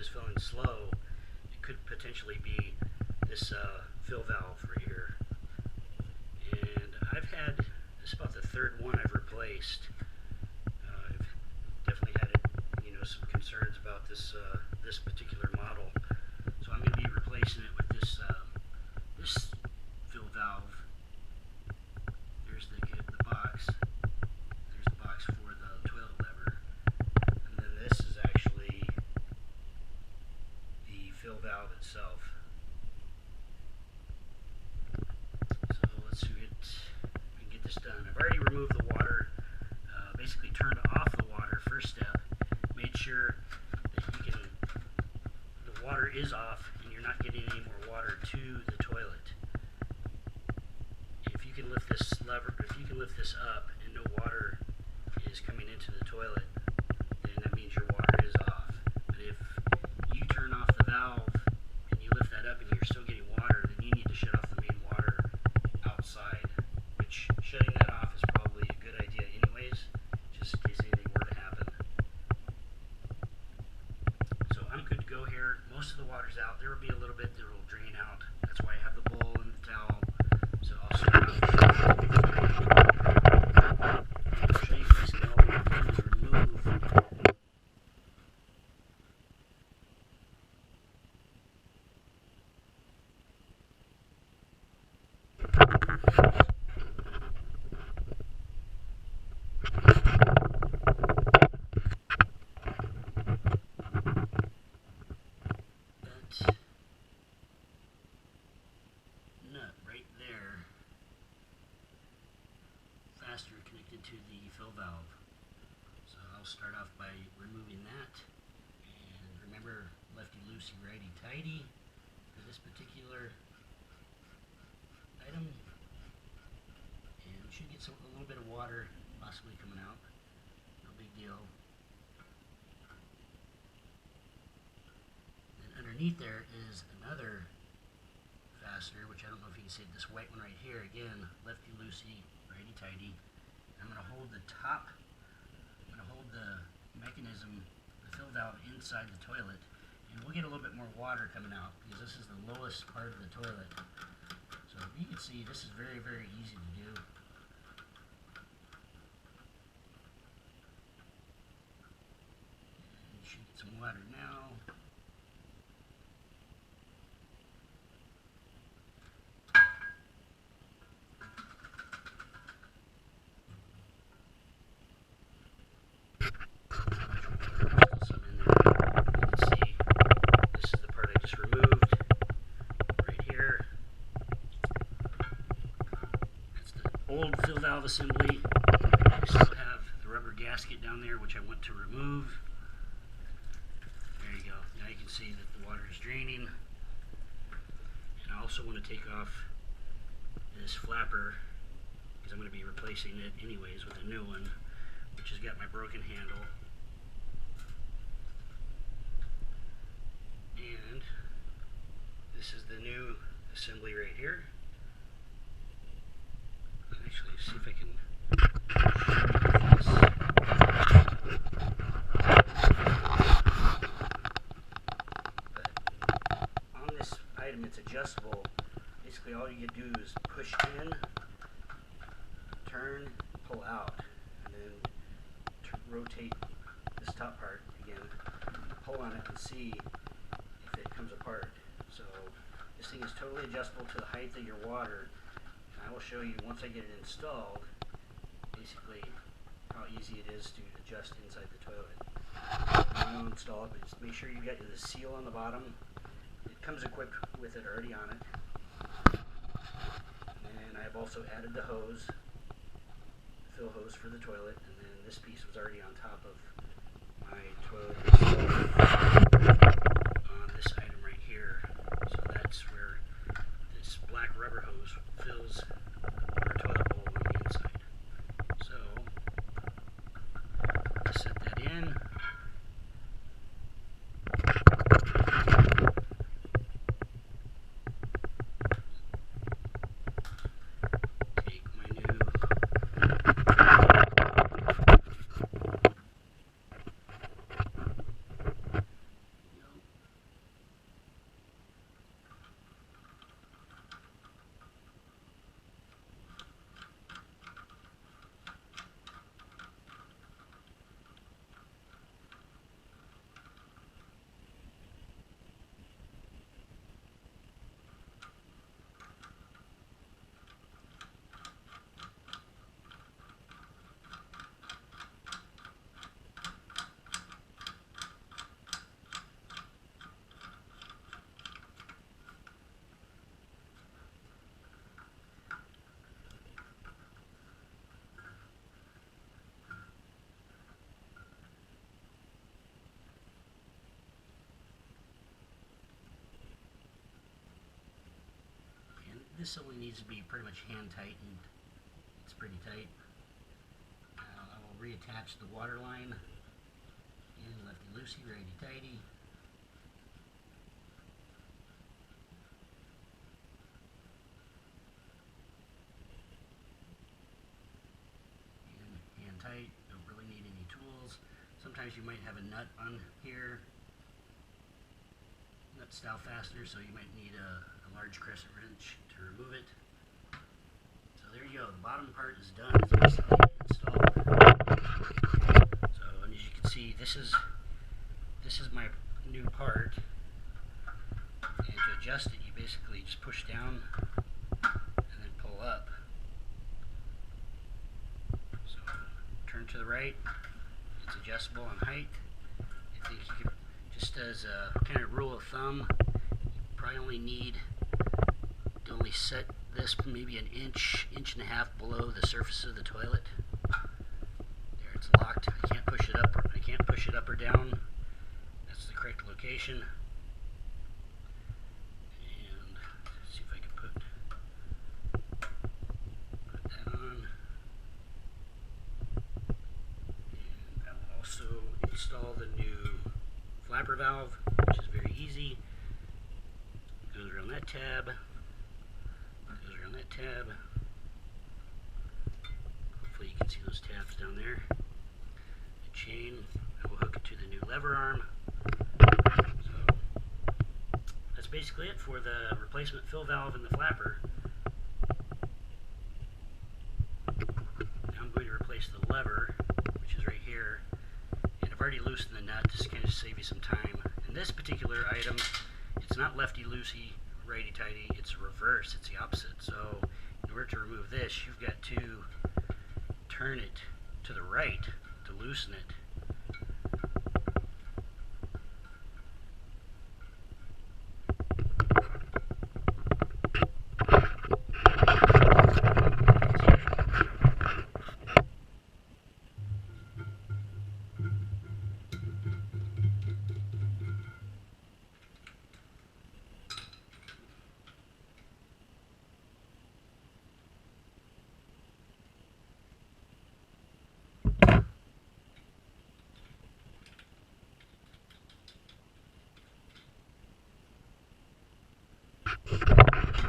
is filling slow, it could potentially be this fill valve right here. And I've had, this is about the third one I've replaced. I've definitely had some concerns about this this particular model. So I'm going to be replacing it with this this fill valve. There's the box. There's the box for the toilet lever. And then this is actually the fill valve itself. So let's see if we can get this done. I've already removed the water, basically turned off the water, first step. Made sure that the water is off and you're not getting any more water to the toilet. If you can lift this lever, if you can lift this up and no water is coming into the toilet, then that means your water is off. But if you turn off the valve and you lift that up and you're still getting water, then you need to shut off the main water outside, which shutting that off is probably a good idea anyways, just in case anything were to happen. So I'm good to go here. Most of the water's out. There will be a little bit that will drain out. That's why I have the bowl and the towel. So I'll start off. I'll show you basically all we have to do is remove. Nut right there, fastener connected to the fill valve. So I'll start off by removing that, and remember, lefty loosey, righty tighty for this particular item, and we should get a little bit of water possibly coming out. No big deal. And underneath there is another fastener, which I don't know if you can see, this white one right here. Again, lefty loosey, righty tighty. I'm going to hold the top, I'm going to hold the mechanism, the fill valve inside the toilet, and we'll get a little bit more water coming out because this is the lowest part of the toilet. So you can see this is very, very easy to do. And you should get some water now. Old fill valve assembly. I still have the rubber gasket down there, which I want to remove. There you go. Now you can see that the water is draining. And I also want to take off this flapper because I'm going to be replacing it anyways with a new one, which has got my broken handle. And this is the new assembly right here. Actually, see if I can this. But on this item, it's adjustable. Basically, all you can do is push in, turn, pull out, and then rotate this top part again, pull on it and see if it comes apart. So this thing is totally adjustable to the height of your water. I will show you once I get it installed, basically how easy it is to adjust inside the toilet. When you install it, just make sure you get the seal on the bottom. It comes equipped with it already on it. And I've also added the hose, fill hose for the toilet, and then this piece was already on top of my toilet on this item right here. So that's where this black rubber hose fills our toilet bowl on the inside. So, set that in. Take my new This only needs to be pretty much hand tightened. It's pretty tight. I will reattach the water line. Again, lefty-loosey, righty-tighty. Hand tight, don't really need any tools. Sometimes you might have a nut on here, nut style fastener, so you might need a large crescent wrench to remove it. So there you go, the bottom part is done. It's basically installed. So, and as you can see, this is my new part. And to adjust it, you basically just push down and then pull up. So turn to the right. It's adjustable in height. I think you could, just as a kind of rule of thumb, you probably only need to only set this maybe an inch and a half below the surface of the toilet. There, it's locked. I can't push it up or down. That's the correct location. And let's see if I can put that on. And I will also install the new flapper valve, which is very easy. Goes around that tab. Goes around that tab. Hopefully you can see those tabs down there. The chain, I will hook it to the new lever arm. So that's basically it for the replacement fill valve and the flapper. Now I'm going to replace the lever, which is right here. And I've already loosened the nut to kind of save you some time. And this particular item, it's not lefty-loosey, righty-tighty, it's reverse, it's the opposite. So in order to remove this, you've got to turn it to the right to loosen it.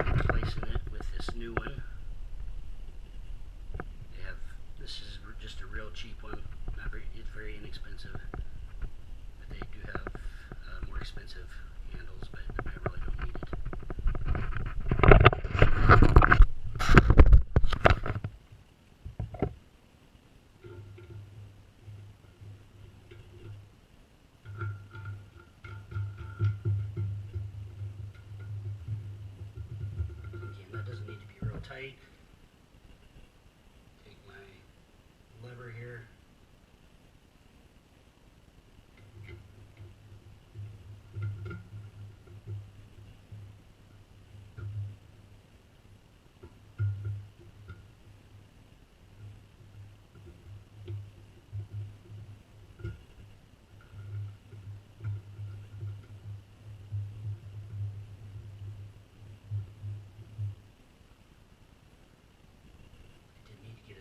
Replacing it with this new one. This is just a real cheap one. It's very inexpensive, but they do have more expensive handles, but I really don't need it. Again, that doesn't need to be real tight. Take my lever here.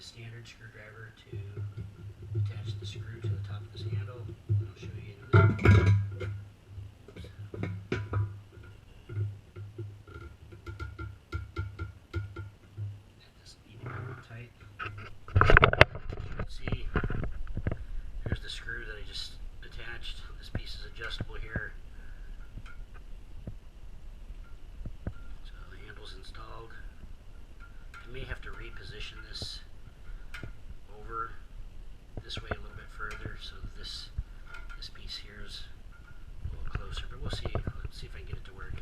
Standard screwdriver to attach the screw to the top of this handle. I'll show you in a minute. That doesn't need to be real tight. You can see here's the screw that I just attached. This piece is adjustable here. So the handle's installed. I may have to reposition this over this way a little bit further, so this piece here is a little closer, but we'll see. Let's see if I can get it to work.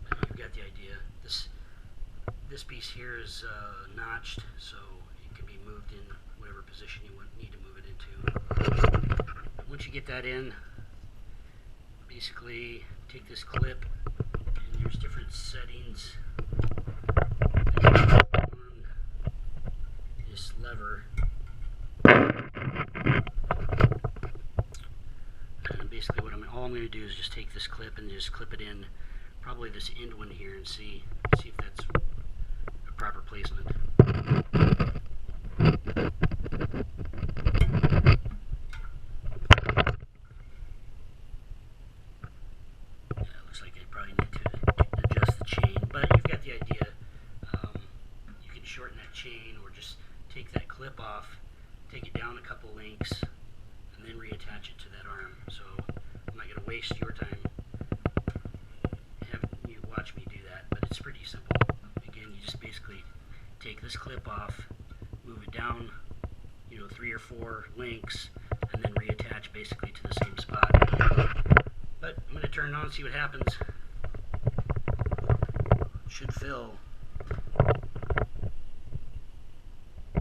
But you've got the idea. This piece here is notched, so it can be moved in whatever position you need to move it into. Once you get that in, basically take this clip, and there's different settings on this lever. And basically all I'm going to do is just take this clip and just clip it in probably this end one here and see if that's a proper placement. Looks like I probably need to adjust the chain, but you've got the idea. You can shorten that chain or just take that clip off, take it down a couple links, and then reattach it to that arm. So I'm not going to waste your time having you watch me do that, but it's pretty simple. Again, you just basically take this clip off, move it down, 3 or 4 links, and then reattach basically to the same spot. But I'm going to turn it on and see what happens. Should fill.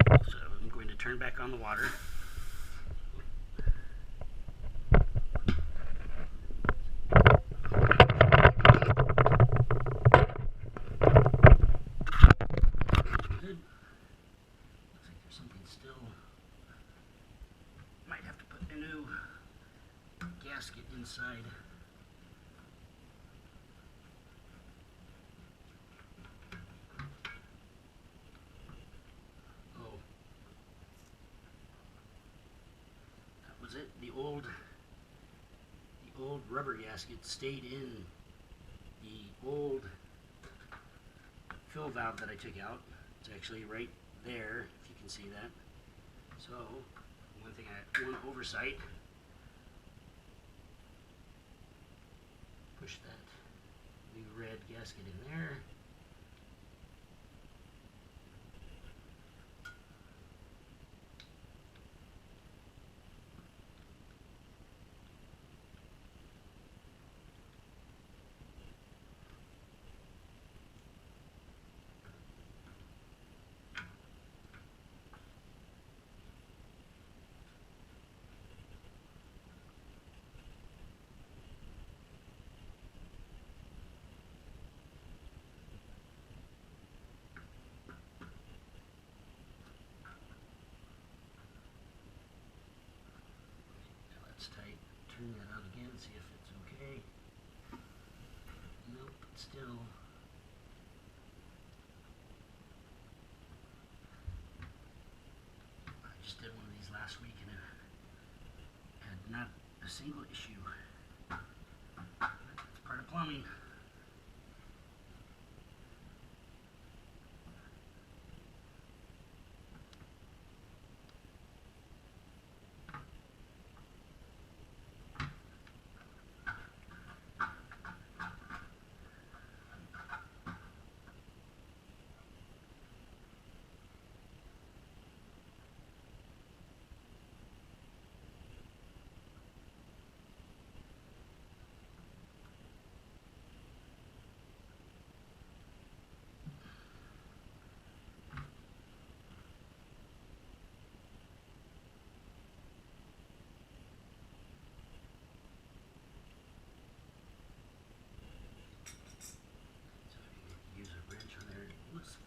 So I'm going to turn back on the water. Good. Looks like there's something still. Might have to put a new gasket inside. Oh, that was it. The old rubber gasket stayed in the old fill valve that I took out. It's actually right there, if you can see that. So, one oversight. Push that new red gasket in there. Tight. Turn that out again, see if it's okay. Nope, it's still. I just did one of these last week and it had not a single issue. It's part of plumbing.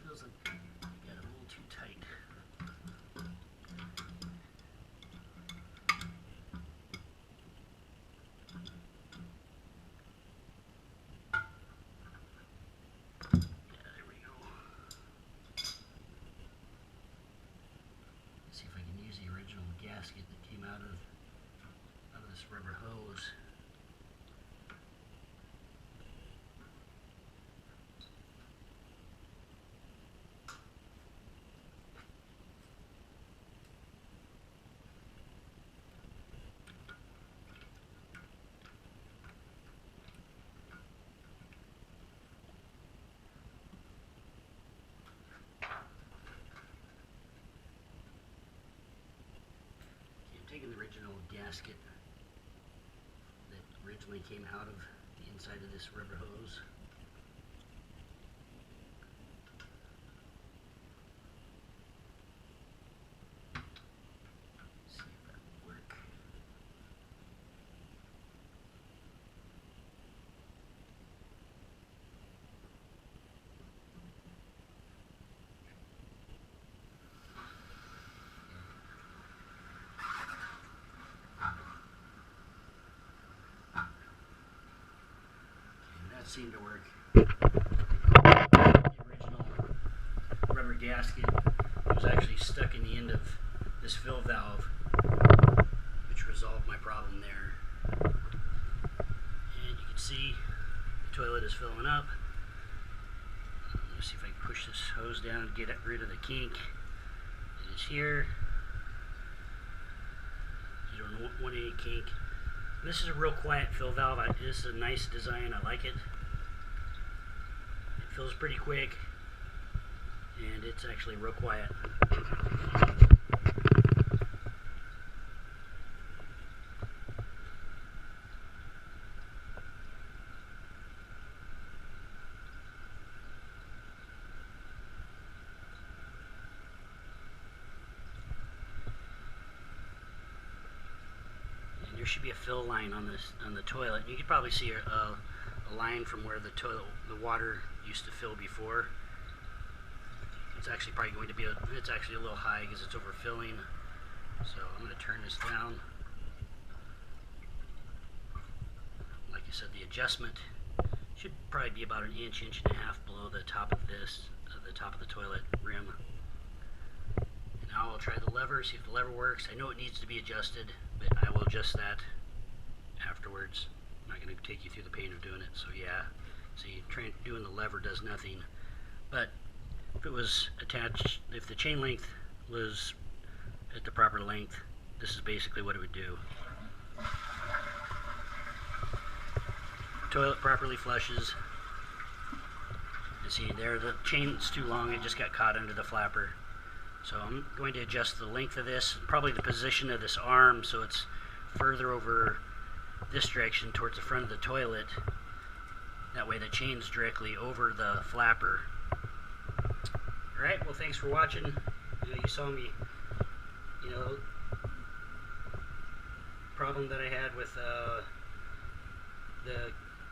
Feels like you got it a little too tight. Yeah, there we go. Let's see if I can use the original gasket that came out of this rubber hose. Taking the original gasket that originally came out of the inside of this rubber hose. See if that will work. seem to work. The original rubber gasket was actually stuck in the end of this fill valve, which resolved my problem there. And you can see the toilet is filling up. Let's see if I can push this hose down, get rid of the kink. It is here. You don't want any kink. And this is a real quiet fill valve. This is a nice design. I like it. It fills pretty quick, and it's actually real quiet. There should be a fill line on the toilet. You could probably see a line from where the water used to fill before. It's actually probably going to be it's actually a little high because it's overfilling. So I'm going to turn this down. Like I said, the adjustment should probably be about an inch and a half below the top of the top of the toilet rim. And now I'll try the lever, see if the lever works. I know it needs to be adjusted, but I will adjust that afterwards. I'm not going to take you through the pain of doing it. So yeah, see, doing the lever does nothing. But if it was attached, if the chain length was at the proper length, this is basically what it would do. Toilet properly flushes. You see there, the chain's too long, it just got caught under the flapper. So I'm going to adjust the length of this, probably the position of this arm, so it's further over this direction towards the front of the toilet. That way the chain's directly over the flapper. Alright, well, thanks for watching. You saw me, problem that I had with the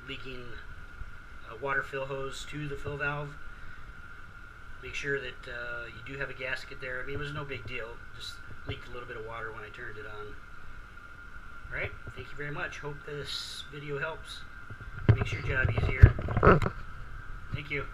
leaking water fill hose to the fill valve. Make sure that you do have a gasket there. I mean, it was no big deal. Just leaked a little bit of water when I turned it on. Alright, thank you very much. Hope this video helps. Makes your job easier. Thank you.